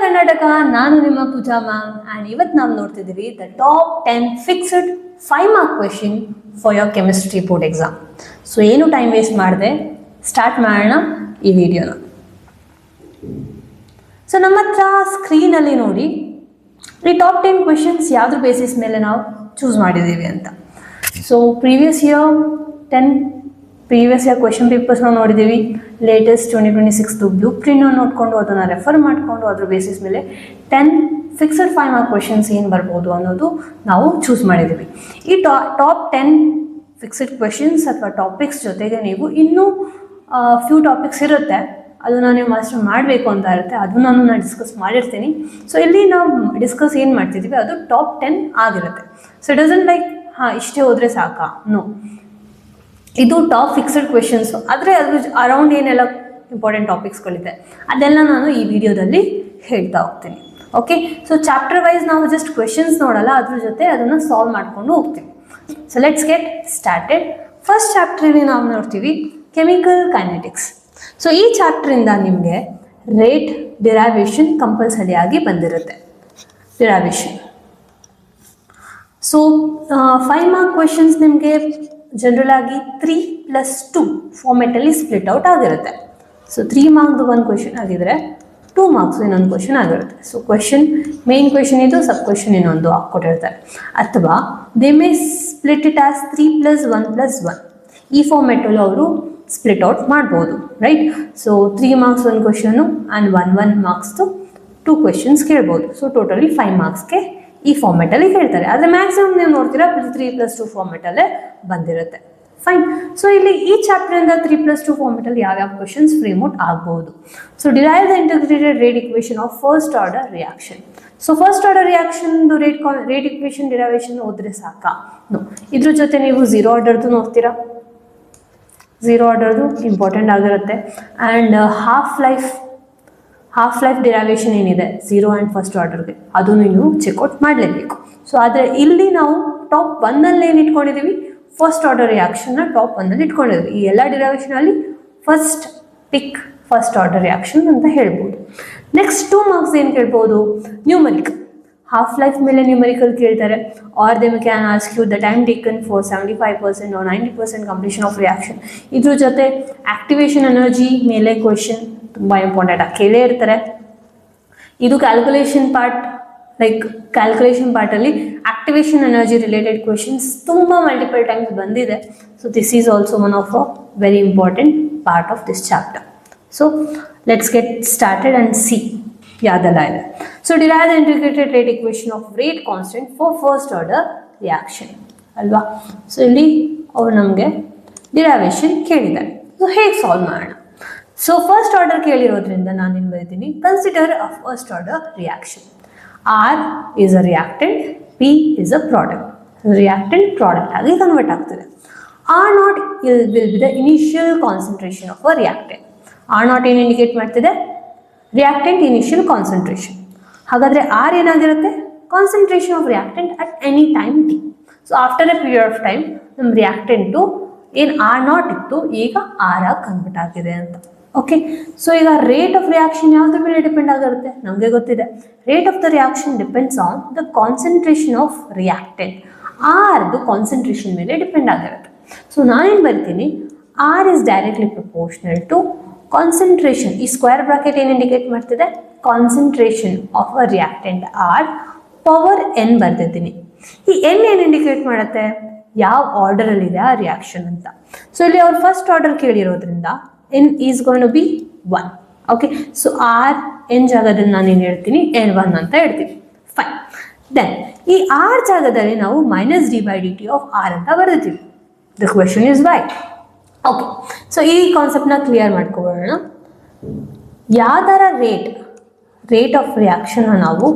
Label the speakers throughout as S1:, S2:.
S1: ಕರ್ನಾಟಕ, ನಾನು ನಿಮ್ಮ ಪೂಜಾ ma'am and ಇವತ್ತು ನಾವು ನೋಡ್ತಿದ್ದೀವಿ the top 10 fixed 5 mark question for your chemistry board exam. So ಏನು ಟೈಮ್ ವೇಸ್ಟ್ ಮಾಡಿದೆ, ಸ್ಟಾರ್ಟ್ ಮಾಡೋಣ ಈ ವಿಡಿಯೋನ. ಸೊ ನಮ್ಮ ಹತ್ರ ಸ್ಕ್ರೀನಲ್ಲಿ ನೋಡಿ ಈ ಟಾಪ್ 10 ಕ್ವೆಶನ್ಸ್ ಯಾವ್ದ್ರ ಬೇಸಿಸ್ ಮೇಲೆ ನಾವು ಚೂಸ್ ಮಾಡಿದ್ದೀವಿ ಅಂತ. So previous year question papers ನಾವು ನೋಡಿದ್ದೀವಿ. ಲೇಟೆಸ್ಟ್ 2026 ಬ್ಲೂ ಪ್ರಿಂಟ್ ನೋಡಿಕೊಂಡು ಅದನ್ನು ರೆಫರ್ ಮಾಡಿಕೊಂಡು ಅದ್ರ ಬೇಸಿಸ್ ಮೇಲೆ 10 ಫಿಕ್ಸ್ಡ್ 5 ಮಾರ್ಕ್ ಕ್ವೆಶನ್ಸ್ ಏನು ಬರ್ಬೋದು ಅನ್ನೋದು ನಾವು ಚೂಸ್ ಮಾಡಿದ್ದೀವಿ. ಈ ಟಾಪ್ 10 ಫಿಕ್ಸ್ಡ್ ಕ್ವೆಶನ್ಸ್ ಅಥವಾ ಟಾಪಿಕ್ಸ್ ಜೊತೆಗೆ ನೀವು ಇನ್ನೂ ಫ್ಯೂ ಟಾಪಿಕ್ಸ್ ಇರುತ್ತೆ, ಅದನ್ನು ನೀವು ಮಾಸ್ಟರ್ ಮಾಡಬೇಕು ಅಂತ ಇರುತ್ತೆ, ಅದನ್ನು ನಾನು ಡಿಸ್ಕಸ್ ಮಾಡಿರ್ತೀನಿ. ಸೊ ಇಲ್ಲಿ ನಾವು ಡಿಸ್ಕಸ್ ಏನು ಮಾಡ್ತಿದ್ದೀವಿ ಅದು ಟಾಪ್ 10 ಆಗಿರುತ್ತೆ. ಸೊ ಇಟ್ ಡಸಂಟ್ ಲೈಕ್ ಇಷ್ಟೇ ಹೋದರೆ ಸಾಕಾ, ನೋ, ಇದು ಟಾಪ್ ಫಿಕ್ಸ್ಡ್ ಕ್ವೆಶನ್ಸು. ಆದರೆ ಅದ್ರ ಅರೌಂಡ್ ಏನೆಲ್ಲ ಇಂಪಾರ್ಟೆಂಟ್ ಟಾಪಿಕ್ಸ್ಗಳಿದೆ ಅದೆಲ್ಲ ನಾನು ಈ ವಿಡಿಯೋದಲ್ಲಿ ಹೇಳ್ತಾ ಹೋಗ್ತೀನಿ. ಓಕೆ, ಸೊ ಚಾಪ್ಟರ್ ವೈಸ್ ನಾವು ಜಸ್ಟ್ ಕ್ವೆಶನ್ಸ್ ನೋಡಲ್ಲ, ಅದ್ರ ಜೊತೆ ಅದನ್ನು ಸಾಲ್ವ್ ಮಾಡ್ಕೊಂಡು ಹೋಗ್ತೀವಿ. So let's get started. First ಚಾಪ್ಟ್ರಲ್ಲಿ ನಾವು ನೋಡ್ತೀವಿ ಕೆಮಿಕಲ್ ಕೈನೆಟಿಕ್ಸ್. ಸೊ ಈ ಚಾಪ್ಟ್ರಿಂದ ನಿಮಗೆ ರೇಟ್ ಡಿರೈವೇಷನ್ ಕಂಪಲ್ಸರಿ ಆಗಿ ಬಂದಿರುತ್ತೆ. ಡಿರೈವೇಷನ್, ಸೊ 5 ಮಾರ್ಕ್ ಕ್ವೆಶನ್ಸ್ ನಿಮಗೆ ಜನರಲ್ ಆಗಿ 3+2 ಫಾರ್ಮೆಟಲ್ಲಿ ಸ್ಪ್ಲಿಟ್ ಔಟ್ ಆಗಿರುತ್ತೆ. ಸೊ 3 ಮಾರ್ಕ್ದು ಒಂದು ಕ್ವೆಶನ್ ಆಗಿದ್ರೆ 2 ಮಾರ್ಕ್ಸ್ ಇನ್ನೊಂದು ಕ್ವೆಶನ್ ಆಗಿರುತ್ತೆ. ಸೊ ಕ್ವೆಶನ್ ಮೇನ್ ಕ್ವೆಶನ್ ಇದು, ಸಬ್ ಕ್ವೆಶನ್ ಇನ್ನೊಂದು ಹಾಕ್ಕೊಟ್ಟಿರ್ತಾರೆ. ಅಥವಾ they may split it as 3+1+1 ಈ ಫಾರ್ಮೆಟಲ್ಲೂ ಅವರು ಸ್ಪ್ಲಿಟ್ ಔಟ್ ಮಾಡ್ಬೋದು, ರೈಟ್. ಸೊ 3 ಮಾರ್ಕ್ಸ್ ಒಂದು ಕ್ವೆಶನು ಆ್ಯಂಡ್ 1 ಮಾರ್ಕ್ಸ್ದು 2 ಕ್ವೆಶನ್ಸ್ ಕೇಳ್ಬೋದು. ಸೊ ಟೋಟಲಿ 5 ಮಾರ್ಕ್ಸ್ಗೆ ಈ ಫಾರ್ಮೆಟಲ್ಲಿ ಹೇಳ್ತಾರೆ. ಆದರೆ ಮ್ಯಾಕ್ಸಿಮಮ್ ನೀವು ನೋಡ್ತೀರಾ 3+2 ಫಾರ್ಮೆಟಲ್ಲೇ ಬಂದಿರುತ್ತೆ. ಫೈನ್. ಸೊ ಇಲ್ಲಿ ಈ ಚಾಪ್ಟರಿಂದ 3+2 ಫಾರ್ಮೆಟಲ್ಲಿ ಯಾವ್ಯಾವ ಕ್ವೆಶನ್ಸ್ ಫ್ರೇಮ್ ಔಟ್ ಆಗ್ಬೋದು. So derive the integrated rate equation of first order reaction. So first order ರಿಯಾಕ್ಷನ್ದು ರೇಟ್ ಇಕ್ವೇಷನ್ ಡಿರೈವೇಷನ್ ಓದಿದ್ರೆ ಸಾಕಾ? ನೋ, ಇದ್ರ ಜೊತೆ ನೀವು 0 ಆರ್ಡರ್ದು ನೋಡ್ತೀರಾ. 0 ಆರ್ಡರ್ದು ಇಂಪಾರ್ಟೆಂಟ್ ಆಗಿರುತ್ತೆ. ಆ್ಯಂಡ್ ಹಾಫ್ ಲೈಫ್ ಡಿರೈವೇಷನ್ ಏನಿದೆ 0 ಆ್ಯಂಡ್ ಫಸ್ಟ್ ಆರ್ಡರ್ಗೆ, ಅದನ್ನು ನೀವು ಚೆಕ್ಔಟ್ ಮಾಡಲೇಬೇಕು. ಸೊ ಆದರೆ ಇಲ್ಲಿ ನಾವು ಟಾಪ್ 1 ಏನು ಇಟ್ಕೊಂಡಿದ್ದೀವಿ, ಫಸ್ಟ್ ಆರ್ಡರ್ ರಿಯಾಕ್ಷನ್ನ ಟಾಪ್ 1 ಇಟ್ಕೊಂಡಿದ್ದೀವಿ. ಈ ಎಲ್ಲ ಡಿರೈವೇಷನಲ್ಲಿ ಫಸ್ಟ್ ಆರ್ಡರ್ ರಿಯಾಕ್ಷನ್ ಅಂತ ಹೇಳ್ಬೋದು. ನೆಕ್ಸ್ಟ್ 2 ಮಾರ್ಕ್ಸ್ ಏನು ಕೇಳ್ಬೋದು, ನ್ಯೂಮರಿಕಲ್. ಹಾಫ್ ಲೈಫ್ ಮೇಲೆ ನ್ಯೂಮರಿಕಲ್ ಕೇಳ್ತಾರೆ. Are they can ask you the time taken for 75% or 90% completion of reaction. ಇದ್ರ ಜೊತೆ ಆಕ್ಟಿವೇಶನ್ ಎನರ್ಜಿ ಮೇಲೆ ಕ್ವೆಶನ್ ತುಂಬ ಇಂಪಾರ್ಟೆಂಟ್ ಆಗಿ ಕೇಳೇ ಇರ್ತಾರೆ. ಇದು ಕ್ಯಾಲ್ಕುಲೇಷನ್ ಪಾರ್ಟಲ್ಲಿ ಆಕ್ಟಿವೇಶನ್ ಎನರ್ಜಿ ರಿಲೇಟೆಡ್ ಕ್ವೆಶನ್ಸ್ ತುಂಬ ಮಲ್ಟಿಪಲ್ ಟೈಮ್ಸ್ ಬಂದಿದೆ. So this is also one of a very important part of this chapter. So let's get started and see ಯಾವ್ದೆಲ್ಲ ಇದೆ. So derive the integrated rate equation of rate constant for first order reaction ಅಲ್ವಾ. So ಇಲ್ಲಿ ಅವ್ರು ನಮಗೆ derivation ಕೇಳಿದ್ದಾರೆ. So ಹೇಗೆ solve ಮಾಡೋಣ? So first order ಕೇಳಿರೋದ್ರಿಂದ ನಾನು ಏನು ಬರೀತೀನಿ, consider a first order reaction. R is a reactant, P is a product. Reactant product ಆಗಿ ಕನ್ವರ್ಟ್ ಆಗ್ತದೆ. R naught will be the initial concentration of a reactant. R naught ಏನು indicate ಮಾಡ್ತಿದೆ, reactant initial concentration. ಹಾಗಾದರೆ R ಏನಾಗಿರುತ್ತೆ, concentration of reactant at any time t. So after a period of time ನಮ್ಮ reactant ಏನು R naught ಇತ್ತು ಈಗ R ಆಗಿ convert ಆಗಿದೆ ಅಂತ. ಓಕೆ, ಸೊ ಈಗ ರೇಟ್ ಆಫ್ ರಿಯಾಕ್ಷನ್ ಯಾವುದ್ರ ಮೇಲೆ ಡಿಪೆಂಡ್ ಆಗಿರುತ್ತೆ, ನಮಗೆ ಗೊತ್ತಿದೆ. Rate of the reaction depends on the concentration of reactant. ಆರ್ದು ಕಾನ್ಸಂಟ್ರೇಷನ್ ಮೇಲೆ ಡಿಪೆಂಡ್ ಆಗಿರುತ್ತೆ. ಸೊ ನಾನೇನು ಬರ್ತೀನಿ, R is directly proportional to concentration. ಈ ಸ್ಕ್ವೇರ್ ಬ್ರಾಕೆಟ್ ಏನು ಇಂಡಿಕೇಟ್ ಮಾಡ್ತಿದೆ, concentration of a reactant R power n ಬರ್ತಿದ್ದೀನಿ. ಈ ಎನ್ ಏನು ಇಂಡಿಕೇಟ್ ಮಾಡುತ್ತೆ, ಯಾವ ಆರ್ಡರಲ್ಲಿದೆ ಆ ರಿಯಾಕ್ಷನ್ ಅಂತ. ಸೊ ಇಲ್ಲಿ ಅವ್ರು ಫಸ್ಟ್ ಆರ್ಡರ್ ಕೇಳಿರೋದ್ರಿಂದ n is going to be 1. Okay, so R n ಜಾಗದಲ್ಲಿ ನಾನು ಏನು ಹೇಳ್ತೀನಿ, N1 ಅಂತ ಹೇಳ್ತೀನಿ. ಫೈನ್. ದೆನ್ ಈ ಆರ್ ಜಾಗದಲ್ಲಿ ನಾವು -d/dt ಆಫ್ ಆರ್ ಅಂತ ಬರೆದಿದ್ದೀವಿ. The question is why. Okay, so ಈ ಕಾನ್ಸೆಪ್ಟ್ನ ಕ್ಲಿಯರ್ ಮಾಡ್ಕೊಬೋಣ. ಯಾವ್ದಾರ ರೇಟ್ ಆಫ್ ರಿಯಾಕ್ಷನ್ನ ನಾವು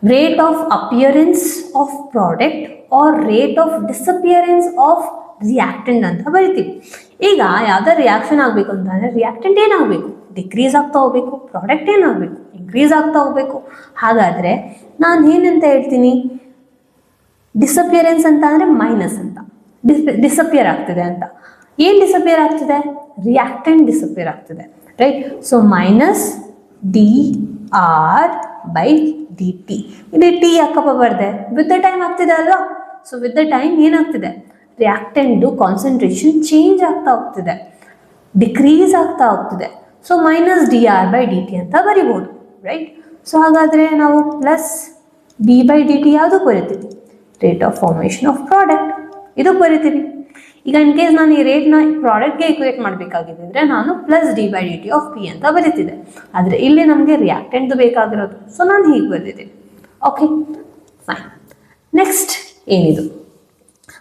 S1: rate of appearance of product or rate of disappearance of reactant ಅಂತ ಬರಿತೀವಿ. ಈಗ ಯಾವ್ದಾರ ರಿಯಾಕ್ಷನ್ ಆಗಬೇಕು ಅಂತಂದರೆ ರಿಯಾಕ್ಟೆಂಟ್ ಏನಾಗಬೇಕು, ಡಿಕ್ರೀಸ್ ಆಗ್ತಾ ಹೋಗ್ಬೇಕು, ಪ್ರಾಡಕ್ಟ್ ಏನಾಗಬೇಕು, ಇನ್ಕ್ರೀಸ್ ಆಗ್ತಾ ಹೋಗಬೇಕು. ಹಾಗಾದರೆ ನಾನು ಏನಂತ ಹೇಳ್ತೀನಿ, ಡಿಸಪಿಯರೆನ್ಸ್ ಅಂತ ಅಂದರೆ ಮೈನಸ್ ಅಂತ, ಡಿಸಪಿಯರ್ ಆಗ್ತಿದೆ ಅಂತ. ಏನು ಡಿಸಪಿಯರ್ ಆಗ್ತಿದೆ, ರಿಯಾಕ್ಟೆಂಟ್ ಡಿಸಪಿಯರ್ ಆಗ್ತಿದೆ, right. So -d R by D t. ಇಲ್ಲಿ ಟಿ ಯಾಕಪ್ಪ ಬರ್ದೆ? ವಿತ್ ದ ಟೈಮ್ ಆಗ್ತಿದೆ ಅಲ್ವಾ? ಸೊ ವಿತ್ ದ ಟೈಮ್ ಏನಾಗ್ತಿದೆ? ರಿಯಾಕ್ಟೆಂಟು ಕಾನ್ಸಂಟ್ರೇಷನ್ ಚೇಂಜ್ ಆಗ್ತಾ ಹೋಗ್ತಿದೆ, ಡಿಕ್ರೀಸ್ ಆಗ್ತಾ ಹೋಗ್ತಿದೆ. So minus D R by D t ಅಂತ ಬರಿಬೋದು, ರೈಟ್? ಸೊ ಹಾಗಾದರೆ ನಾವು plus d by D t ಯಾವುದಕ್ಕೆ ಬರಿತೀವಿ? Rate of formation of product ಇದಕ್ಕೆ ಬರಿತೀವಿ. ಈಗ ಇನ್ ಕೇಸ್ ನಾನು ಈ ರೇಟ್ನ ಪ್ರಾಡಕ್ಟ್ಗೆ ಇಕ್ವೇಟ್ ಮಾಡಬೇಕಾಗಿದ್ದರೆ ನಾನು plus d by D T of P ಅಂತ ಬರೀತಿದ್ದೆ. ಆದರೆ ಇಲ್ಲಿ ನಮಗೆ ರಿಯಾಕ್ಟೆಂಟ್ ಬೇಕಾಗಿರೋದು, ಸೊ ನಾನು ಹೀಗೆ ಬರೆದಿದ್ದೀನಿ. Okay, fine. ನೆಕ್ಸ್ಟ್ ಏನಿದು?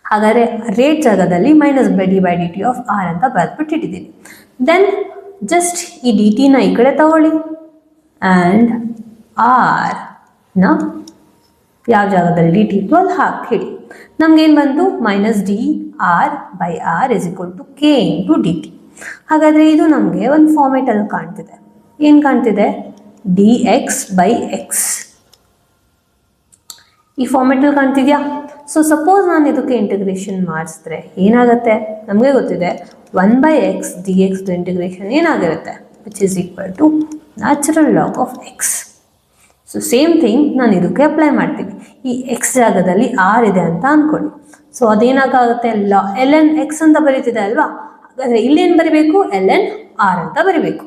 S1: ಹಾಗಾದರೆ ರೇಟ್ ಜಾಗದಲ್ಲಿ minus D by D T of R ಅಂತ ಬರೆದ್ಬಿಟ್ಟಿದ್ದೀನಿ. ದೆನ್ ಜಸ್ಟ್ ಈ ಡಿ ಟಿನ ಈ ಕಡೆ ತಗೊಳ್ಳಿ ಆ್ಯಂಡ್ ಆರ್ನ ಯಾವ ಜಾಗದಲ್ಲಿ ಡಿ ಟಿ ಇತ್ತು ಅಲ್ಲಿ ಹಾಕಿ ನಮ್ಗೇನು ಬಂತು? Minus D R by R is equal to K into D T. ಹಾಗಾದರೆ ಇದು ನಮಗೆ ಒಂದು ಫಾರ್ಮೇಟಲ್ಲಿ ಕಾಣ್ತಿದೆ. ಏನು ಕಾಣ್ತಿದೆ? ಡಿ ಎಕ್ಸ್ ಬೈ ಎಕ್ಸ್ ಈ ಫಾರ್ಮೇಟಲ್ಲಿ ಕಾಣ್ತಿದ್ಯಾ? ಸೊ ಸಪೋಸ್ ನಾನು ಇದಕ್ಕೆ ಇಂಟಿಗ್ರೇಷನ್ ಮಾಡಿಸಿದ್ರೆ ಏನಾಗುತ್ತೆ? ನಮಗೆ ಗೊತ್ತಿದೆ 1/x ಡಿ ಎಕ್ಸ್ದು ಇಂಟಿಗ್ರೇಷನ್ ಏನಾಗಿರುತ್ತೆ? Which is equal to natural log of X. So same thing ನಾನು ಇದಕ್ಕೆ ಅಪ್ಲೈ ಮಾಡ್ತೀನಿ. ಈ ಎಕ್ಸ್ ಜಾಗದಲ್ಲಿ ಆರ್ ಇದೆ ಅಂತ ಅಂದ್ಕೊಳ್ಳಿ. ಸೊ ಅದೇನಾಗುತ್ತೆ? ಎಲ್ ಎನ್ ಎಕ್ಸ್ ಅಂತ ಬರೀತಿದೆ ಅಲ್ವಾ? ಹಾಗಾದರೆ ಇಲ್ಲೇನು ಬರೀಬೇಕು? ಎಲ್ ಎನ್ ಆರ್ ಅಂತ ಬರೀಬೇಕು.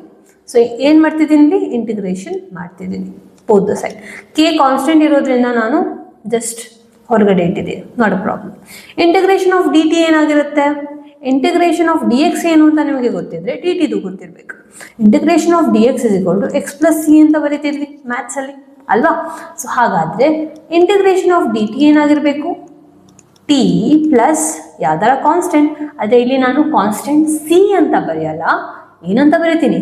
S1: ಸೊ ಏನು ಮಾಡ್ತಿದ್ದೀನಿ? ಇಲ್ಲಿ ಇಂಟಿಗ್ರೇಷನ್ ಮಾಡ್ತಿದ್ದೀನಿ both the side. K constant ಇರೋದ್ರಿಂದ ನಾನು ಜಸ್ಟ್ ಹೊರಗಡೆ ಇಟ್ಟಿದ್ದೀನಿ, not a problem. Integration of D T ಏನಾಗಿರುತ್ತೆ? ಇಂಟಿಗ್ರೇಷನ್ ಆಫ್ ಡಿ ಎಕ್ಸ್ ಏನು ಅಂತ ನಿಮಗೆ ಗೊತ್ತಿದ್ರೆ ಡಿ ಟಿದು ಗೊತ್ತಿರಬೇಕು. Integration of D X is equal to X plus C ಅಂತ ಬರೀತಿದ್ವಿ ಮ್ಯಾಥ್ಸಲ್ಲಿ ಅಲ್ವಾ? ಸೊ ಹಾಗಾದರೆ ಇಂಟಿಗ್ರೇಷನ್ ಆಫ್ ಡಿ ಟಿ ಏನಾಗಿರಬೇಕು? ಟಿ ಪ್ಲಸ್ ಯಾವ್ದಾರ ಕಾನ್ಸ್ಟೆಂಟ್. ಅದೇ ಇಲ್ಲಿ ನಾನು ಕಾನ್ಸ್ಟೆಂಟ್ ಸಿ ಅಂತ ಬರೆಯಲ್ಲ, ಏನಂತ ಬರಿತೀನಿ?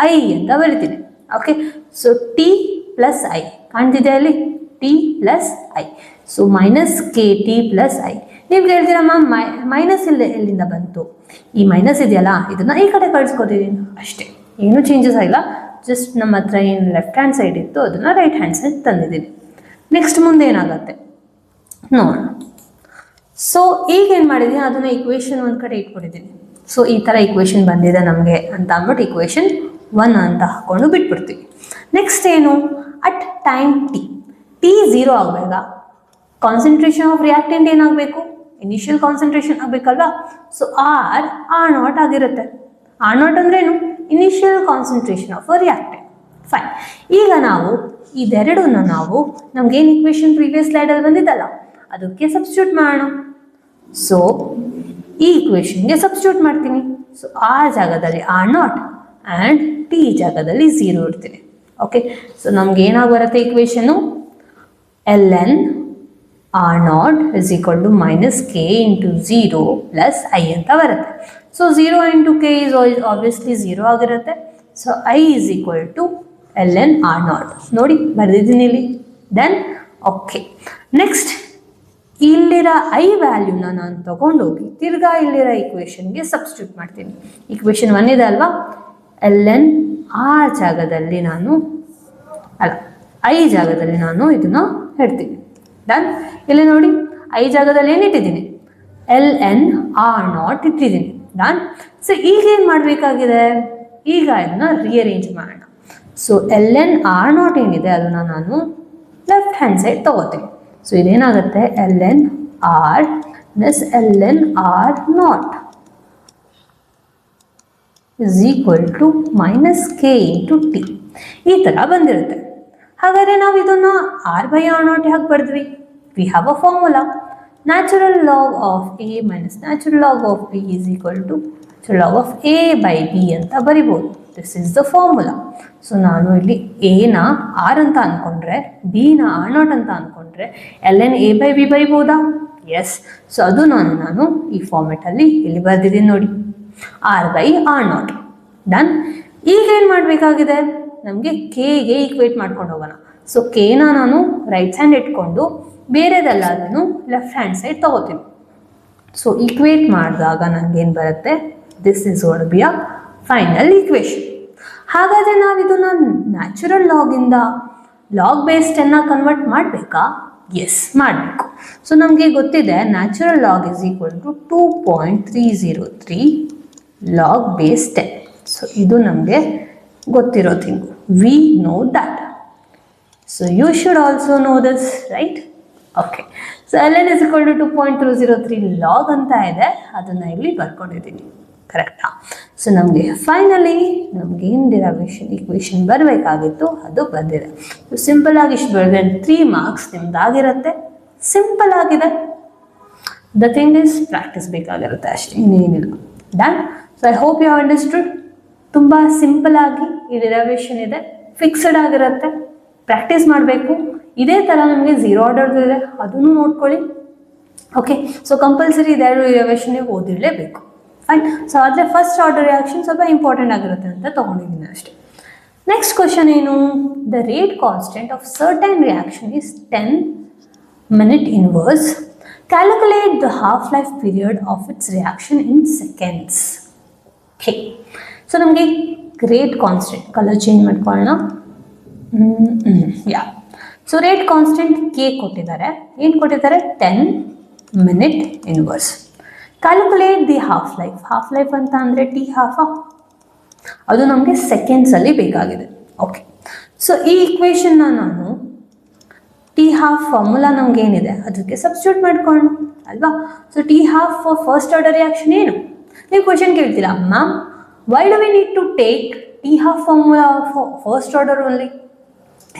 S1: ಐ ಅಂತ ಬರಿತೀನಿ. Okay, so T plus I ಕಾಣ್ತಿದೆ ಅಲ್ಲಿ, T plus I. So minus K T plus I. ನೀವು ಹೇಳ್ತೀರಾ ಮ್ಯಾಮ್ ಮೈನಸ್ ಎಲ್ಲಿಂದ ಬಂತು? ಈ ಮೈನಸ್ ಇದೆಯಲ್ಲ, ಇದನ್ನು ಈ ಕಡೆ ಕಳಿಸ್ಕೊತಿದ್ದೀನಿ ಅಷ್ಟೇ, ಏನೂ ಚೇಂಜಸ್ ಆಗಿಲ್ಲ. ಜಸ್ಟ್ ನಮ್ಮ ಹತ್ರ ಏನು ಲೆಫ್ಟ್ ಹ್ಯಾಂಡ್ ಸೈಡ್ ಇತ್ತು ಅದನ್ನು ರೈಟ್ ಹ್ಯಾಂಡ್ ಸೈಡ್ ತಂದಿದ್ದೀನಿ. ನೆಕ್ಸ್ಟ್ ಮುಂದೆ ಏನಾಗುತ್ತೆ ನೋಡೋಣ. ಸೊ ಈಗ ಏನು ಮಾಡಿದ್ದೀನಿ? ಅದನ್ನು ಇಕ್ವೇಷನ್ ಒಂದು ಕಡೆ ಇಟ್ಕೊಂಡಿದ್ದೀನಿ. ಸೊ ಈ ಥರ ಇಕ್ವೇಷನ್ ಬಂದಿದೆ ನಮಗೆ ಅಂತ ಅಂದ್ಬಿಟ್ಟು ಇಕ್ವೇಷನ್ 1 ಅಂತ ಹಾಕ್ಕೊಂಡು ಬಿಟ್ಬಿಡ್ತೀವಿ. ನೆಕ್ಸ್ಟ್ ಏನು? ಅಟ್ ಟೈಮ್ ಟಿ 0 ಆಗಬೇಕಾ? ಕಾನ್ಸಂಟ್ರೇಷನ್ ಆಫ್ ರಿಯಾಕ್ಟೆಂಟ್ ಏನಾಗಬೇಕು? ಇನಿಷಿಯಲ್ ಕಾನ್ಸಂಟ್ರೇಷನ್ ಆಗಬೇಕಲ್ವಾ? ಸೊ ಆರ್ ನಾಟ್ ಆಗಿರುತ್ತೆ. ಆರ್ ನಾಟ್ ಅಂದ್ರೇನು? Initial concentration of a reactant. Fine. ಈಗ ನಾವು ಇದೆರಡನ್ನ ನಮಗೇನು ಇಕ್ವೇಷನ್ ಪ್ರೀವಿಯಸ್ ಸ್ಲೈಡಲ್ಲಿ ಬಂದಿದ್ದಲ್ಲ ಅದಕ್ಕೆ ಸಬ್ಸ್ಟಿಟ್ಯೂಟ್ ಮಾಡೋಣ. ಸೊ ಈ ಇಕ್ವೇಷನ್ಗೆ ಸಬ್ಸ್ಟಿಟ್ಯೂಟ್ ಮಾಡ್ತೀನಿ. ಸೊ ಆರ್ ಜಾಗದಲ್ಲಿ ಆರ್ ನಾಟ್ ಆ್ಯಂಡ್ ಟಿ ಜಾಗದಲ್ಲಿ 0 ಇಡ್ತೀನಿ. ಓಕೆ, ಸೊ ನಮ್ಗೆ ಏನಾಗಿ ಬರುತ್ತೆ equation? L n R naught is equal to minus k into 0 plus I ಅಂತ ಬರುತ್ತೆ. So 0 into k is obviously 0 ಆಗಿರುತ್ತೆ. So I is equal to l n R naught. ನೋಡಿ ಬರೆದಿದ್ದೀನಿ ಇಲ್ಲಿ. ದೆನ್ ಓಕೆ, ನೆಕ್ಸ್ಟ್ ಇಲ್ಲಿರೋ ಐ ವ್ಯಾಲ್ಯೂನ ನಾನು ತೊಗೊಂಡೋಗಿ ತಿರ್ಗಾ ಇಲ್ಲಿರೋ ಇಕ್ವೇಷನ್ಗೆ ಸಬ್ಸ್ಟಿಟ್ಯೂಟ್ ಮಾಡ್ತೀನಿ. ಇಕ್ವೇಷನ್ 1 ಇದೆ ಅಲ್ವಾ? ಎಲ್ ಎನ್ ಆರ್ ಜಾಗದಲ್ಲಿ ಐ ಜಾಗದಲ್ಲಿ ನಾನು ಇದನ್ನು ಹೇಳ್ತೀನಿ. ಡನ್. ಇಲ್ಲಿ ನೋಡಿ ಐ ಜಾಗದಲ್ಲಿ ಏನಿಟ್ಟಿದ್ದೀನಿ? ಎಲ್ ಎನ್ ಆರ್ ನಾಟ್ ಇಟ್ಟಿದ್ದೀನಿ. ಡನ್. ಸೊ ಈಗ ಏನು ಮಾಡಬೇಕಾಗಿದೆ? ಈಗ ಇದನ್ನು ರಿಅರೇಂಜ್ ಮಾಡೋಣ. So l n R naught ಏನಿದೆ ಅದನ್ನು ನಾನು ಲೆಫ್ಟ್ ಹ್ಯಾಂಡ್ ಸೈಡ್ ತೊಗೋತೀನಿ. ಸೊ ಇದೇನಾಗುತ್ತೆ? L n R plus l n R naught is equal to minus k into t. ಈ ಥರ ಬಂದಿರುತ್ತೆ. ಹಾಗಾದರೆ ನಾವು ಇದನ್ನು ಆರ್ ಬೈ ಆರ್ ನಾಟ್ ಯಾಕೆ ಬರೆದ್ವಿ? We have a formula. Natural log of a minus natural log of b is equal to natural log of a by b ಅಂತ ಬರಿಬೋದು. This is the formula. So ನಾನು ಇಲ್ಲಿ ಎನ R ಅಂತ ಅಂದ್ಕೊಂಡ್ರೆ ಬಿನ R naught ಅಂತ ಅಂದ್ಕೊಂಡ್ರೆ l n a by b ಬರಿಬೋದಾ? ಎಸ್. ಸೊ ಅದು ನಾನು ಈ ಫಾರ್ಮೆಟಲ್ಲಿ ಇಲ್ಲಿ ಬರೆದಿದ್ದೀನಿ ನೋಡಿ, R by R naught. Done. ಈಗ ಏನು ಮಾಡಬೇಕಾಗಿದೆ? ನಮಗೆ ಕೆಗೆ ಈಕ್ವೇಟ್ ಮಾಡ್ಕೊಂಡು ಹೋಗೋಣ. ಸೊ ಕೆನ ನಾನು ರೈಟ್ ಹ್ಯಾಂಡ್ ಇಟ್ಕೊಂಡು ಬೇರೆದೆಲ್ಲ ಅದನ್ನು ಲೆಫ್ಟ್ ಹ್ಯಾಂಡ್ ಸೈಡ್ ತೊಗೋತೀನಿ. ಸೊ ಈಕ್ವೇಟ್ ಮಾಡಿದಾಗ ನನಗೇನು ಬರುತ್ತೆ? This is gonna be a final equation. ಹಾಗಾದರೆ ನಾವು ಇದನ್ನು ನ್ಯಾಚುರಲ್ ಲಾಗಿಂದ ಲಾಗ್ ಬೇಸ್ 10 ಕನ್ವರ್ಟ್ ಮಾಡಬೇಕಾ? ಎಸ್, ಮಾಡಬೇಕು. ಸೊ ನಮಗೆ ಗೊತ್ತಿದೆ natural log is equal to 2.303 log base 10. So ಇದು ನಮಗೆ ಗೊತ್ತಿರೋ thing. We know that. So you should also know this, right? Okay. So ln is equal to 2.203 log ಅಂತ ಇದೆ, ಅದನ್ನ ಇಲ್ಲಿ ಬರ್ಕೊಂಡಿದ್ದೀನಿ, ಕರೆಕ್ಟಾ? ಸೊ ನಮಗೆ ಫೈನಲಿ ನಮ್ಗೆ ಏನು ಡಿರೈವೇಶನ್ ಈಕ್ವೇಶನ್ ಬರಬೇಕಾಗಿತ್ತು ಅದು ಬಂದಿದೆ. ಸೊ ಸಿಂಪಲ್ ಆಗಿ ಇಷ್ಟು ಬರೆದ್ರೆ 3 ಮಾರ್ಕ್ಸ್ ನಿಮ್ದಾಗಿರುತ್ತೆ. ಸಿಂಪಲ್ ಆಗಿದೆ. ದ ಥಿಂಗ್ ಇಸ್ ಪ್ರಾಕ್ಟೀಸ್ ಬೇಕಾಗಿರುತ್ತೆ ಅಷ್ಟೇ, ಇನ್ನೇನಿಲ್ಲ. Done. So I hope you understood. ತುಂಬ ಸಿಂಪಲ್ ಆಗಿ ಈ ಡಿರೈವೇಶನ್ ಇದೆ, ಫಿಕ್ಸ್ಡ್ ಆಗಿರುತ್ತೆ, ಪ್ರಾಕ್ಟೀಸ್ ಮಾಡಬೇಕು. ಇದೇ ಥರ ನಮಗೆ 0 ಆರ್ಡರ್ದು ಇದೆ, ಅದನ್ನು ನೋಡ್ಕೊಳ್ಳಿ. ಓಕೆ. ಸೊ ಕಂಪಲ್ಸರಿ ಇದೆರಡು ಡಿರೈವೇಶನ್ ನೀವು ಓದಿರಲೇಬೇಕು. ಫೈನ್. ಸೊ ಆದರೆ ಫಸ್ಟ್ ಆರ್ಡರ್ ರಿಯಾಕ್ಷನ್ ಸ್ವಲ್ಪ ಇಂಪಾರ್ಟೆಂಟ್ ಆಗಿರುತ್ತೆ ಅಂತ ತೊಗೊಂಡಿದ್ದೀನಿ ಅಷ್ಟೇ. ನೆಕ್ಸ್ಟ್ ಕ್ವಶನ್ ಏನು? The rate constant of certain reaction is 10 minute inverse. Calculate the half-life period of its reaction in seconds. Okay. So ನಮಗೆ ರೇಟ್ ಕಾನ್ಸ್ಟೆಂಟ್, ಕಲರ್ ಚೇಂಜ್ ಮಾಡ್ಕೊಳ್ಳೋಣ. ಯಾ. So rate constant K ಕೊಟ್ಟಿದ್ದಾರೆ. ಏನು ಕೊಟ್ಟಿದ್ದಾರೆ? 10 minute inverse. Calculate the half life. Half life ಅಂತ ಅಂದರೆ T half, ಅದು ನಮಗೆ ಸೆಕೆಂಡ್ಸಲ್ಲಿ ಬೇಕಾಗಿದೆ. ಓಕೆ. ಸೊ ಈ ಇಕ್ವೇಷನ್ನ ನಾನು ಟಿ ಹಾಫ್ ಫಾರ್ಮುಲಾ ನಮ್ಗೆ ಏನಿದೆ ಅದಕ್ಕೆ ಸಬ್ಸ್ಟಿಟ್ಯೂಟ್ ಮಾಡ್ಕೊಳ್ಳೋಣ ಅಲ್ವಾ? So T half first order reaction ಏನು? ನೀವು ಕ್ವಶನ್ ಕೇಳ್ತೀರಾ, ma'am why do we need to take T half formula first order only?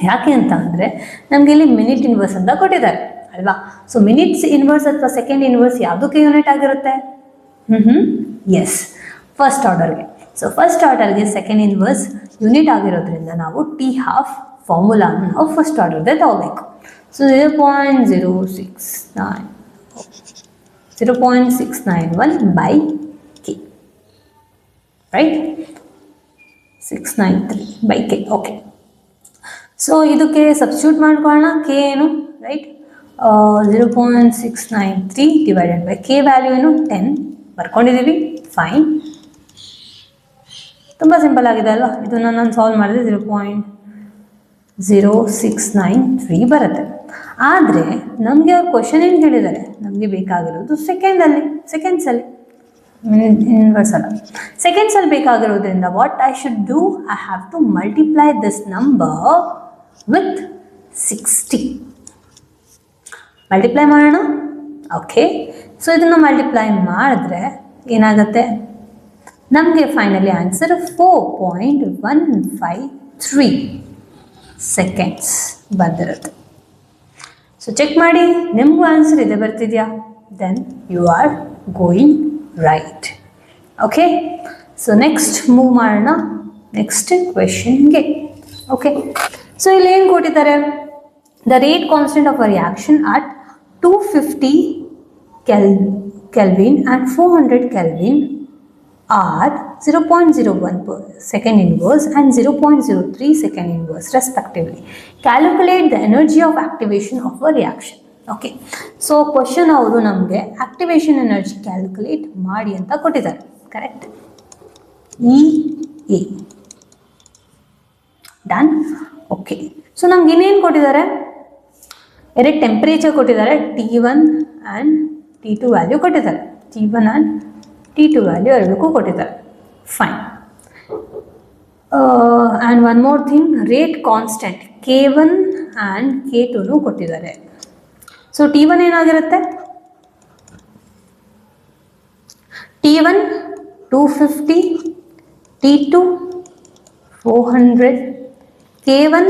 S1: ಯಾಕೆ ಅಂತ ಅಂದರೆ ನಮಗೆ ಇಲ್ಲಿ ಮಿನಿಟ್ ಇನ್ವರ್ಸ್ ಅಂತ ಕೊಟ್ಟಿದ್ದಾರೆ ಅಲ್ವಾ? ಸೊ ಮಿನಿಟ್ಸ್ ಇನ್ವರ್ಸ್ ಅಥವಾ ಸೆಕೆಂಡ್ ಇನ್ವರ್ಸ್ ಯಾವುದಕ್ಕೆ ಯೂನಿಟ್ ಆಗಿರುತ್ತೆ? ಎಸ್, ಫಸ್ಟ್ ಆರ್ಡರ್ಗೆ. ಸೊ ಫಸ್ಟ್ ಆರ್ಡರ್ಗೆ ಸೆಕೆಂಡ್ ಇನ್ವರ್ಸ್ ಯೂನಿಟ್ ಆಗಿರೋದ್ರಿಂದ ನಾವು ಟಿ ಹಾಫ್ ಫಾರ್ಮುಲಾನ ನಾವು ಫಸ್ಟ್ ಆರ್ಡರ್ದೇ ತಗೋಬೇಕು. So 0.691 by k, right? 693 by k. Okay. So ಇದಕ್ಕೆ ಸಬ್ಸ್ಟಿಟ್ಯೂಟ್ ಮಾಡ್ಕೊಳ್ಳೋಣ. ಕೆ ಏನು, right? 0.693 divided by K value ಏನು? 10 ಬರ್ಕೊಂಡಿದ್ದೀವಿ. ಫೈನ್. ತುಂಬ ಸಿಂಪಲ್ ಆಗಿದೆ ಅಲ್ವಾ? ಇದನ್ನು ನಾನು ಸಾಲ್ವ್ ಮಾಡಿದೆ 0.0693 ಬರುತ್ತೆ. ಆದರೆ ನಮಗೆ ಅವ್ರು ಕ್ವಶನ್ ಏನು ಹೇಳಿದ್ದಾರೆ, ನಮಗೆ ಬೇಕಾಗಿರೋದು ಸೆಕೆಂಡ್ಸಲ್ಲಿ ಇನ್ವರ್ಸ್ ಅಲ್ಲ, ಸೆಕೆಂಡ್ಸಲ್ಲಿ ಬೇಕಾಗಿರೋದ್ರಿಂದ what I should do, I have to multiply this number with 60. Multiply ಮಾಡೋಣ. ಓಕೆ. ಸೊ ಇದನ್ನು ಮಲ್ಟಿಪ್ಲೈ ಮಾಡಿದ್ರೆ ಏನಾಗುತ್ತೆ? ನಮಗೆ ಫೈನಲಿ ಆನ್ಸರ್ 4.153 ಸೆಕೆಂಡ್ಸ್ ಬಂದಿರುತ್ತೆ. ಸೊ ಚೆಕ್ ಮಾಡಿ, ನಿಮಗೂ ಆನ್ಸರ್ ಇದೆ ಬರ್ತಿದೆಯಾ? Then you are going right. Okay. So next move ಮಾಡೋಣ ನೆಕ್ಸ್ಟ್ ಕ್ವೆಶನ್ಗೆ. ಓಕೆ. ಸೊ ಇಲ್ಲಿ ಏನು ಕೊಟ್ಟಿದ್ದಾರೆ? The rate constant of a reaction at 250 Kelvin and 400 Kelvin are 0.01 per second inverse and 0.03 second inverse respectively. Calculate the energy of activation of a reaction. Okay. So question ಅವರು ನಮಗೆ activation energy calculate ಮಾಡಿ ಅಂತ ಕೊಟ್ಟಿದ್ದಾರೆ, correct? E A. Done. Okay. So ನಮ್ಗೆ ಇನ್ನೇನು ಕೊಟ್ಟಿದ್ದಾರೆ? ಎರಡು temperature ಕೊಟ್ಟಿದ್ದಾರೆ, T1 ಆ್ಯಂಡ್ T2 ವ್ಯಾಲ್ಯೂ ಕೊಟ್ಟಿದ್ದಾರೆ. T1 ಆ್ಯಂಡ್ T2 ವ್ಯಾಲ್ಯೂ ಎರಡಕ್ಕೂ ಕೊಟ್ಟಿದ್ದಾರೆ. Fine. And one more thing, rate constant K1 and K2 ಕೊಟ್ಟಿದ್ದಾರೆ. ಸೊ T1 ಏನಾಗಿರುತ್ತೆ? T1 250, T2 400, K1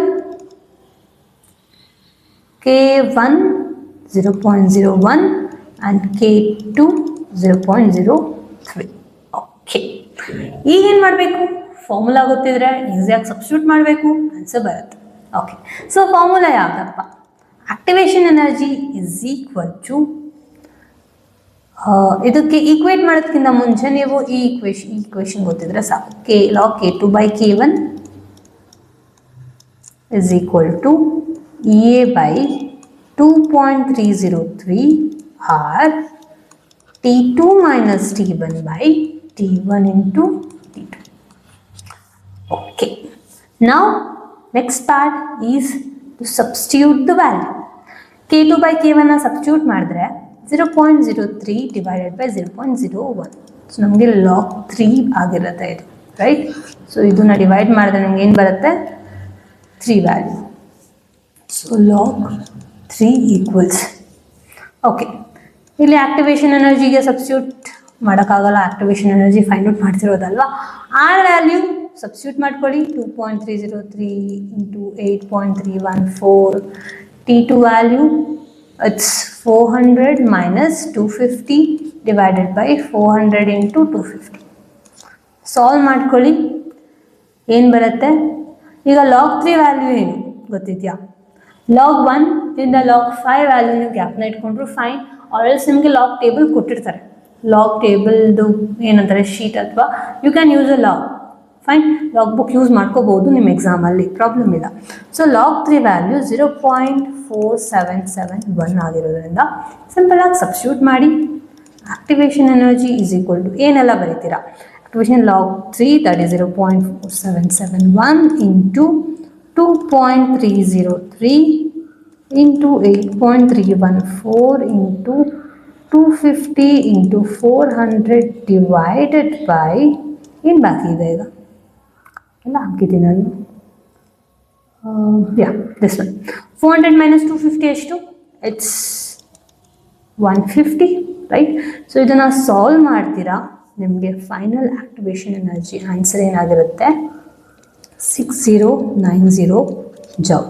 S1: 0.01 and K2 0.03. Okay. ಈಗೇನು ಮಾಡಬೇಕು? ಫಾರ್ಮುಲಾ ಗೊತ್ತಿದ್ರೆ ಈಸಿಯಾಗಿ ಸಬ್ಸ್ಟಿಟ್ಯೂಟ್ ಮಾಡಬೇಕು, ಆನ್ಸರ್ ಬರುತ್ತೆ. ಓಕೆ. ಸೊ ಫಾರ್ಮುಲಾ ಯಾವುದಪ್ಪ? Activation energy is equal to, ಇದಕ್ಕೆ ಈಕ್ವೇಟ್ ಮಾಡೋದಕ್ಕಿಂತ ಮುಂಚೆ ನೀವು ಈ ಈಕ್ವೇಶನ್ ಗೊತ್ತಿದ್ರೆ ಸಾಕು. K log K2 by K1 is equal to EA by 2.303 or T2 minus T1 by T1 into T2. Okay. Now next part is to substitute the value. K2 by K1 substitute ಮಾಡಿದ್ರೆ 0.03 divided by 0.01. So ನಮಗೆ log 3 ಆಗಿರುತ್ತೆ ಇದು, right? So ಇದನ್ನ divide ಮಾಡಿದ್ರೆ ನಮ್ಗೆ ಏನು ಬರುತ್ತೆ? 3 value. So log 3 equals okay. ಇಲ್ಲಿ ಆಕ್ಟಿವೇಶನ್ ಎನರ್ಜಿಗೆ ಸಬ್ಸ್ಟಿಟ್ಯೂಟ್ ಮಾಡೋಕ್ಕಾಗಲ್ಲ, ಆಕ್ಟಿವೇಶನ್ ಎನರ್ಜಿ ಫೈಂಡ್ ಔಟ್ ಮಾಡ್ತಿರೋದಲ್ವಾ. ಆರ್ ವ್ಯಾಲ್ಯೂ ಸಬ್ಸ್ಟಿಟ್ಯೂಟ್ ಮಾಡ್ಕೊಳ್ಳಿ. 2.303 into 8.314. T2 value it's 400 minus 250 divided by 400 into 250. Solve ಮಾಡ್ಕೊಳ್ಳಿ, ಏನು ಬರುತ್ತೆ ಈಗ. ಲಾಗ್ 3 ವ್ಯಾಲ್ಯೂ ಏನು ಗೊತ್ತಿದೆಯಾ? ಲಾಗ್ 1 ಇಂದ ಲಾಗ್ 5 ವ್ಯಾಲ್ಯೂ ನೀವು ಗ್ಯಾಪ್ನ ಇಟ್ಕೊಂಡ್ರು ಫೈನ್. ಆಲ್ಸ್ ನಿಮಗೆ ಲಾಗ್ ಟೇಬಲ್ ಕೊಟ್ಟಿರ್ತಾರೆ. ಲಾಗ್ ಟೇಬಲ್ದು ಏನಂತಾರೆ ಶೀಟ್ ಅಥವಾ you can use a log, fine. Log book use ಮಾಡ್ಕೋಬಹುದು ನಿಮ್ಮ ಎಕ್ಸಾಮಲ್ಲಿ, ಪ್ರಾಬ್ಲಮ್ ಇಲ್ಲ. ಸೊ ಲಾಗ್ 3 ವ್ಯಾಲ್ಯೂ 0.4771 ಆಗಿರೋದ್ರಿಂದ ಸಿಂಪಲ್ ಆಗಿ ಸಬ್ಸ್ಟಿಟ್ಯೂಟ್ ಮಾಡಿ. Activation energy is equal to ಏನೆಲ್ಲ ಬರೀತೀರಾ? Activation log 3 that is 0.4771 into 2.303 into 8.314 into 250 into 400 divided by ಏನು ಬಾಕಿ ಇದೆ ಈಗ ಎಲ್ಲ ಹಾಕಿದ್ದೀನಿ ನಾನು. ದಿಸ್ ಒನ್ 400 minus 250 ಎಷ್ಟು? It's 150 right. ಸೊ ಇದನ್ನು ಸಾಲ್ವ್ ಮಾಡ್ತೀರಾ, ನಿಮಗೆ ಫೈನಲ್ ಆಕ್ಟಿವೇಶನ್ ಎನರ್ಜಿ ಆನ್ಸರ್ ಏನಾಗಿರುತ್ತೆ? 6090 ಜೌಲ್.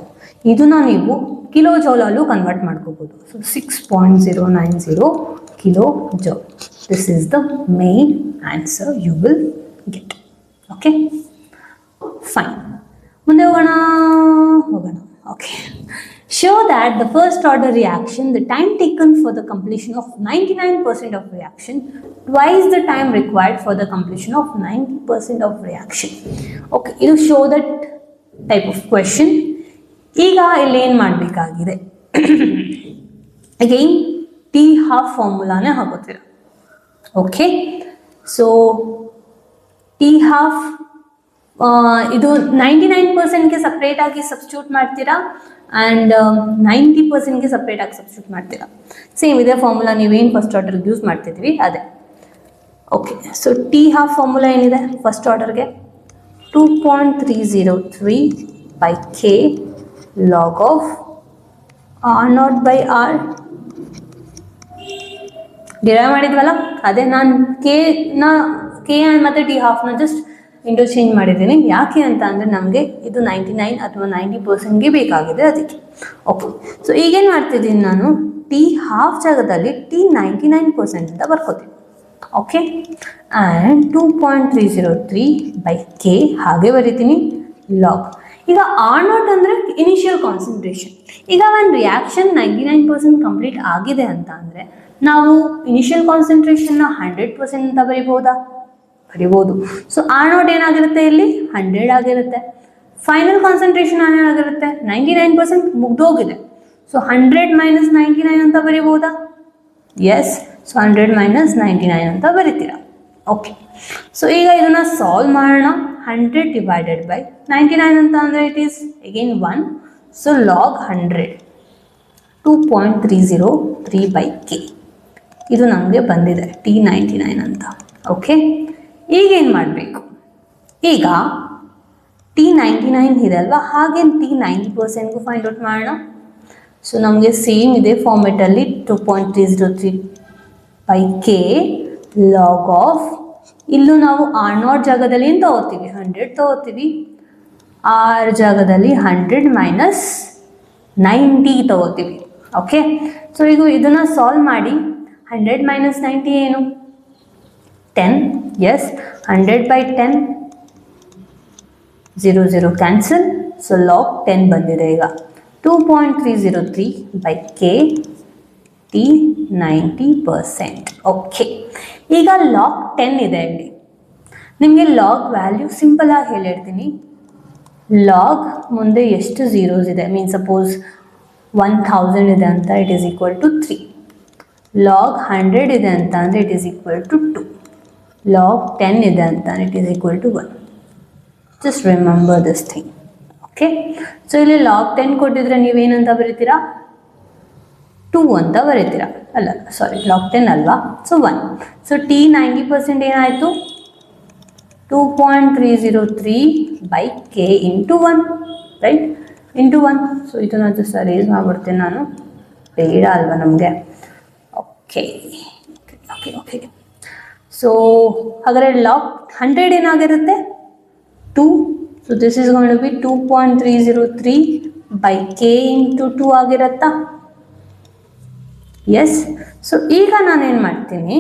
S1: ಇದನ್ನ ನೀವು ಕಿಲೋ ಜೌಲಲ್ಲೂ ಕನ್ವರ್ಟ್ ಮಾಡ್ಕೋಬೋದು. So 6.090 kilo joule. This is the main answer you will get. Okay fine, ಮುಂದೆ ಹೋಗೋಣ. Okay, show that the first order reaction, the time taken for the completion of 99% of reaction, twice the time required for the completion of 90% of reaction. Okay, ಇದು show that type of question. ಈಗ ಇಲ್ಲಿ ಏನು ಮಾಡಬೇಕಾಗಿದೆ? Again T half ಫಾರ್ಮುಲಾನೇ ಹಾಕೋತೀರ. Okay, so T half ಇದು 99%ಗೆ ಸಪ್ರೇಟಾಗಿ ಸಬ್ಸ್ಟಿಟ್ಯೂಟ್ ಮಾಡ್ತೀರಾ ಆ್ಯಂಡ್ 90%ಗೆ ಸಪ್ರೇಟಾಗಿ ಸಬ್ಸ್ಟಿಟ್ಯೂಟ್ ಮಾಡ್ತೀರಾ. ಸೇಮ್ ಇದೇ ಫಾರ್ಮುಲಾ ನೀವೇನು ಫಸ್ಟ್ ಆರ್ಡರ್ಗೆ ಯೂಸ್ ಮಾಡ್ತಿದ್ವಿ ಅದೇ. Okay, so T half formula ಏನಿದೆ ಫಸ್ಟ್ ಆರ್ಡರ್ಗೆ? 2.303 by k log of r naught by r. Derive ಮಾಡಿದ್ವಲ್ಲ ಅದೇ. ನಾನು ಕೆ ಮತ್ತು ಟಿ ಹಾಫ್ನ ಜಸ್ಟ್ ಇಂಟರ್ಚೇಂಜ್ ಮಾಡಿದ್ದೀನಿ. ಯಾಕೆ ಅಂತ ಅಂದರೆ ನಮಗೆ ಇದು 99 ಅಥವಾ 90%ಗೆ ಬೇಕಾಗಿದೆ ಅದಕ್ಕೆ. ಓಕೆ, ಸೊ ಈಗೇನು ಮಾಡ್ತಿದ್ದೀನಿ ನಾನು? ಟಿ ಹಾಫ್ ಜಾಗದಲ್ಲಿ ಟಿ 99% ಅಂತ ಬರ್ಕೋತೀನಿ. ಓಕೆ, ಆ್ಯಂಡ್ 2.303 by k ಹಾಗೆ ಬರೀತೀನಿ ಲಾಗ್. ಈಗ ಆರ್ ನಾಟ್ ಅಂದರೆ ಇನಿಷಿಯಲ್ ಕಾನ್ಸಂಟ್ರೇಷನ್. ಈಗ ಒಂದು ರಿಯಾಕ್ಷನ್ 99% ಕಂಪ್ಲೀಟ್ ಆಗಿದೆ ಅಂತ ಅಂದರೆ ನಾವು ಇನಿಷಿಯಲ್ ಕಾನ್ಸಂಟ್ರೇಷನ್ನ 100% ಅಂತ ಬರಿಬೋದಾ? ಬರಿಬೋದು. ಸೊ ಆರ್ ನಾಟ್ ಏನಾಗಿರುತ್ತೆ ಇಲ್ಲಿ? 100 ಆಗಿರುತ್ತೆ. ಫೈನಲ್ ಕಾನ್ಸಂಟ್ರೇಷನ್ ಏನಾಗಿರುತ್ತೆ? 99% ಮುಗ್ದೋಗಿದೆ. ಸೊ 100 minus 99 ಅಂತ ಬರಿಬೋದಾ? ಎಸ್. ಸೊ 100 minus 99 ಅಂತ ಬರಿತೀರಾ. ಓಕೆ, ಸೊ ಈಗ ಇದನ್ನು ಸಾಲ್ವ್ ಮಾಡೋಣ. 100 divided by 99 ಅಂತ ಅಂದರೆ it is again 1. So log 100 2.303 by k ಇದು ನಮಗೆ ಬಂದಿದೆ T99 ಅಂತ. ಓಕೆ, ಈಗೇನು ಮಾಡಬೇಕು? ಈಗ T99 ಇದೆ ಅಲ್ವಾ, ಹಾಗೆ T90%ಗೂ ಫೈಂಡ್ ಔಟ್ ಮಾಡೋಣ. ಸೊ ನಮಗೆ ಸೇಮ್ ಇದೆ ಫಾರ್ಮೆಟಲ್ಲಿ 2.303 by k ಲಾಗ್ ಆಫ್, ಇಲ್ಲೂ ನಾವು ಆರ್ ನಾಟ್ ಜಾಗದಲ್ಲಿ ಏನು ತಗೋತೀವಿ? 100 ತಗೋತೀವಿ. ಆರ್ ಜಾಗದಲ್ಲಿ 100 minus 90 ತಗೋತೀವಿ. ಓಕೆ, ಸೊ ಈಗ ಇದನ್ನು ಸಾಲ್ವ್ ಮಾಡಿ. 100 minus 90 ಏನು? 10. Yes, 100 by 10 0 cancel. So log 10 ಬಂದಿದೆ. ಈಗ 2.303 by k T90%. ಓಕೆ, ಈಗ ಲಾಗ್ 10 ಇದೆ ಇಲ್ಲಿ. ನಿಮಗೆ ಲಾಗ್ ವ್ಯಾಲ್ಯೂ ಸಿಂಪಲ್ ಆಗಿ ಹೇಳಿರ್ತೀನಿ. ಲಾಗ್ ಮುಂದೆ ಎಷ್ಟು ಝೀರೋಸ್ ಇದೆ? ಮೀನ್ ಸಪೋಸ್ 1000 ಇದೆ ಅಂತ it is equal to 3. Log 100 ಇದೆ ಅಂತ ಅಂದರೆ it is equal to 2. Log 10 ಇದೆ ಅಂತ it is equal to 1. Just remember this thing. Okay, so ಇಲ್ಲಿ ಲಾಗ್ 10 ಕೊಟ್ಟಿದ್ರೆ ನೀವೇನಂತ ಬರೀತೀರಾ? 2 ಅಂತ ಬರೀತೀರಾ. ಅಲ್ಲ, ಸಾರಿ, ಲಾಗ್ 10 ಅಲ್ವಾ? ಸೊ 1. ಸೊ T90% ಏನಾಯಿತು? 2.303 by k into 1, right? Into 1. So ಇದನ್ನು ಜಸ್ಟ್ ಅರೇಂಜ್ ಮಾಡಿಬಿಡ್ತೀನಿ ನಾನು, ಬೇಡ ಅಲ್ವಾ ನಮಗೆ. Okay okay okay. ಸೊ ಹಾಗಾದರೆ ಲಾಗ್ 100 ಏನಾಗಿರುತ್ತೆ 2. So this is going to be 2.303 by k into 2 ಆಗಿರುತ್ತಾ? ಎಸ್. ಸೊ ಈಗ ನಾನೇನು ಮಾಡ್ತೀನಿ,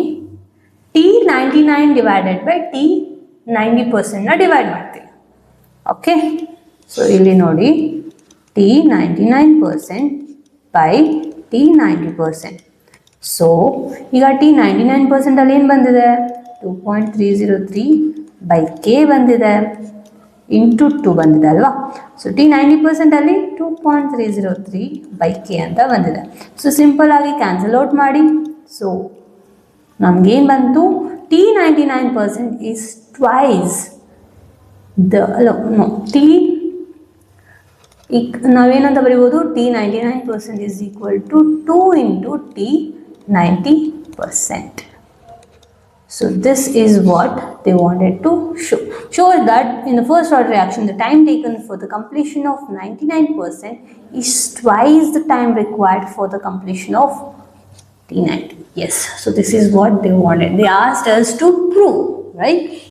S1: T99 ಡಿವೈಡೆಡ್ ಬೈ T90%ನ ಡಿವೈಡ್ ಮಾಡ್ತೀನಿ. ಓಕೆ. ಸೊ ಇಲ್ಲಿ ನೋಡಿ T99% ಬೈ T90%. ಸೊ ಈಗ T99% ಅಲ್ಲಿ ಏನು ಬಂದಿದೆ 2.303 ಬೈ ಕೆ ಬಂದಿದೆ, ಇಂಟು 2 ಬಂದಿದೆ ಅಲ್ವಾ. ಸೊ T90% ಅಲ್ಲಿ 2.303 ಬೈ ಕೆ ಅಂತ ಬಂದಿದೆ. ಸೊ ಸಿಂಪಲ್ ಆಗಿ ಕ್ಯಾನ್ಸಲ್ ಔಟ್ ಮಾಡಿ. ಸೊ ನಮಗೇನು ಬಂತು, T99% ಈಸ್ ಟ್ವೈಸ್ ಈಗ ನಾವೇನಂತ ಬರೀಬೋದು, T99% is equal to 2 into T90%. So this is what they wanted to show. Show that in the first order reaction, the time taken for the completion of 99% is twice the time required for the completion of T90. Yes, so this is what they wanted. They asked us to prove, right?